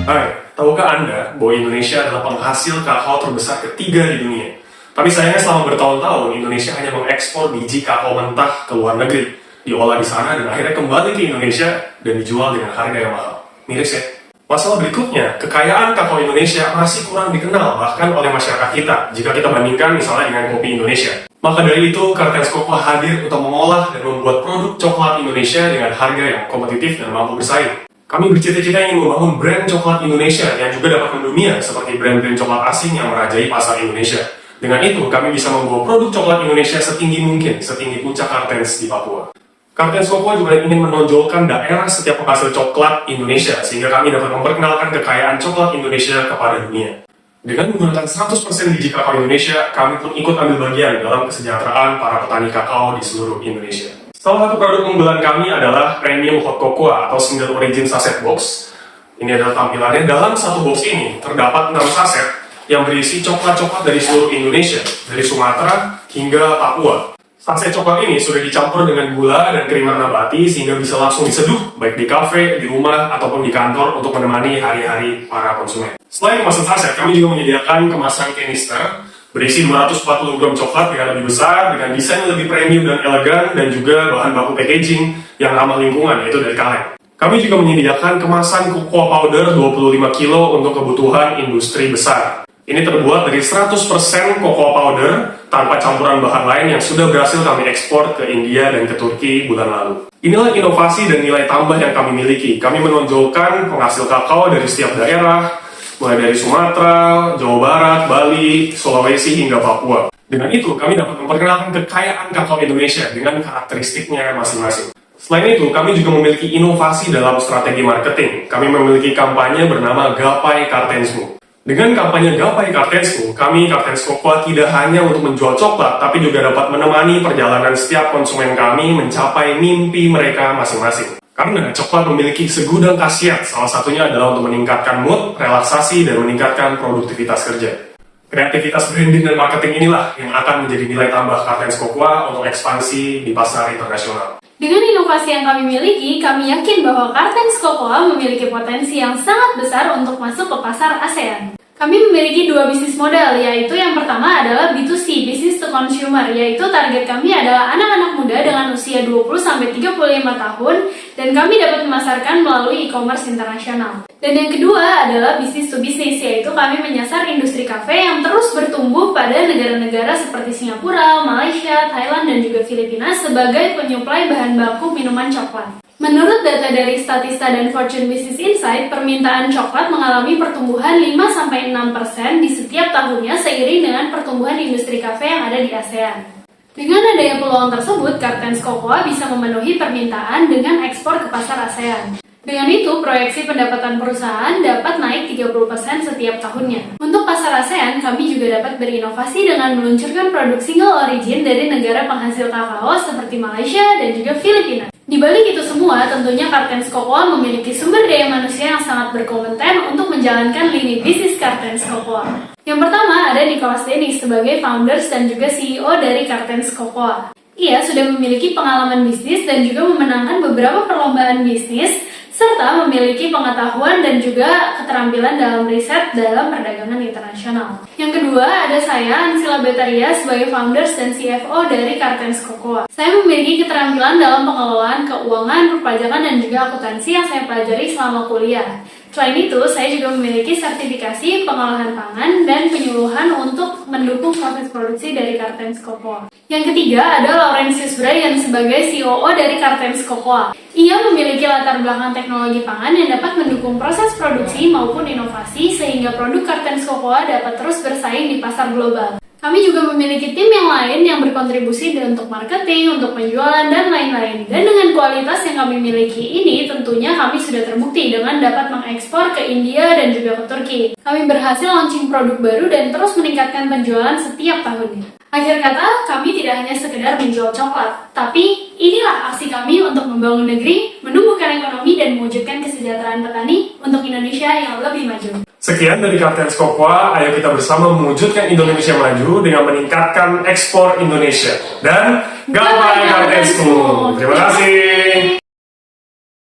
Hai, tahukah Anda bahwa Indonesia adalah penghasil kakao terbesar ketiga di dunia? Tapi sayangnya selama bertahun-tahun, Indonesia hanya mengekspor biji kakao mentah ke luar negeri, diolah di sana dan akhirnya kembali ke Indonesia dan dijual dengan harga yang mahal. Miris ya? Masalah berikutnya, kekayaan kakao Indonesia masih kurang dikenal bahkan oleh masyarakat kita jika kita bandingkan misalnya dengan kopi Indonesia. Maka dari itu, Kartens Cocoa hadir untuk mengolah dan membuat produk coklat Indonesia dengan harga yang kompetitif dan mampu bersaing. Kami bercita-cita ingin membangun brand coklat Indonesia yang juga dapat mendunia seperti brand-brand coklat asing yang merajai pasar Indonesia. Dengan itu, kami bisa membawa produk coklat Indonesia setinggi mungkin, setinggi puncak Kartens di Papua. Kartens Cocoa juga ingin menonjolkan daerah setiap penghasil coklat Indonesia, sehingga kami dapat memperkenalkan kekayaan coklat Indonesia kepada dunia. Dengan menggunakan 100% biji kakao Indonesia, kami pun ikut ambil bagian dalam kesejahteraan para petani kakao di seluruh Indonesia. Salah satu produk unggulan kami adalah Premium Hot Cocoa atau Single Origin Sachet Box. Ini adalah tampilannya. Dalam satu box ini terdapat 6 saset yang berisi coklat-coklat dari seluruh Indonesia, dari Sumatera hingga Papua. Saset coklat ini sudah dicampur dengan gula dan krim nabati sehingga bisa langsung diseduh baik di kafe, di rumah, ataupun di kantor untuk menemani hari-hari para konsumen. Selain kemasan saset, kami juga menyediakan kemasan kanister berisi 240 gram coklat dengan lebih besar, dengan desain lebih premium dan elegan, dan juga bahan baku packaging yang ramah lingkungan, yaitu dari kaleng. Kami juga menyediakan kemasan cocoa powder 25 kilo untuk kebutuhan industri besar. Ini terbuat dari 100% cocoa powder tanpa campuran bahan lain yang sudah berhasil kami ekspor ke India dan ke Turki bulan lalu. Inilah inovasi dan nilai tambah yang kami miliki. Kami menonjolkan penghasil kakao dari setiap daerah, mulai dari Sumatera, Jawa Barat, Bali, Sulawesi, hingga Papua. Dengan itu, kami dapat memperkenalkan kekayaan kakao Indonesia dengan karakteristiknya masing-masing. Selain itu, kami juga memiliki inovasi dalam strategi marketing. Kami memiliki kampanye bernama Gapai Kartensmu. Dengan kampanye Gapai Kartensmu, kami Kartens Cocoa tidak hanya untuk menjual coklat, tapi juga dapat menemani perjalanan setiap konsumen kami mencapai mimpi mereka masing-masing. Karena coklat memiliki segudang khasiat, salah satunya adalah untuk meningkatkan mood, relaksasi, dan meningkatkan produktivitas kerja. Kreativitas branding dan marketing inilah yang akan menjadi nilai tambah Kartens Cocoa untuk ekspansi di pasar internasional. Dengan inovasi yang kami miliki, kami yakin bahwa Kartens Cocoa memiliki potensi yang sangat besar untuk masuk ke pasar ASEAN. Kami memiliki dua bisnis model, yaitu yang pertama adalah B2C, Business to Consumer, yaitu target kami adalah anak-anak muda dengan usia 20-35 tahun, dan kami dapat memasarkan melalui e-commerce internasional. Dan yang kedua adalah Business to Business, yaitu kami menyasar industri kafe yang terus bertumbuh pada negara-negara seperti Singapura, Malaysia, Thailand, dan juga Filipina sebagai penyuplai bahan baku minuman coklat. Menurut data dari Statista dan Fortune Business Insight, permintaan coklat mengalami pertumbuhan 5-6% di setiap tahunnya seiring dengan pertumbuhan industri kafe yang ada di ASEAN. Dengan adanya peluang tersebut, Kartens Cocoa bisa memenuhi permintaan dengan ekspor ke pasar ASEAN. Dengan itu, proyeksi pendapatan perusahaan dapat naik 30% setiap tahunnya. Untuk pasar ASEAN, kami juga dapat berinovasi dengan meluncurkan produk single origin dari negara penghasil kakao seperti Malaysia dan juga Filipina. Di balik itu semua, tentunya Kartens Cocoa memiliki sumber daya manusia yang sangat berkompeten untuk menjalankan lini bisnis Kartens Cocoa. Yang pertama ada Nicholas Dennis sebagai founders dan juga CEO dari Kartens Cocoa. Ia sudah memiliki pengalaman bisnis dan juga memenangkan beberapa perlombaan bisnis, serta memiliki pengetahuan dan juga keterampilan dalam riset dalam perdagangan internasional. Yang kedua, ada saya, Ansila Betaria, sebagai founders dan CFO dari Kartens Cocoa. Saya memiliki keterampilan dalam pengelolaan keuangan, perpajakan, dan juga akuntansi yang saya pelajari selama kuliah. Selain itu, saya juga memiliki sertifikasi pengolahan pangan dan penyuluhan untuk mendukung proses produksi dari Kartens Cocoa. Yang ketiga ada Laurentius Brian sebagai COO dari Kartens Cocoa. Ia memiliki latar belakang teknologi pangan yang dapat mendukung proses produksi maupun inovasi sehingga produk Kartens Cocoa dapat terus bersaing di pasar global. Kami juga memiliki tim yang lain yang berkontribusi untuk marketing, untuk penjualan, dan lain-lain. Dan dengan kualitas yang kami miliki ini, tentunya kami sudah terbukti dengan dapat mengekspor ke India dan juga ke Turki. Kami berhasil launching produk baru dan terus meningkatkan penjualan setiap tahunnya. Akhir kata, kami tidak hanya sekedar menjual coklat, tapi inilah aksi kami untuk membangun negeri, menumbuhkan ekonomi, dan mewujudkan kesejahteraan petani untuk Indonesia yang lebih maju. Sekian dari Kartens Cocoa, ayo kita bersama mewujudkan Indonesia maju dengan meningkatkan ekspor Indonesia. Dan Gapai Kartensmu. Terima kasih.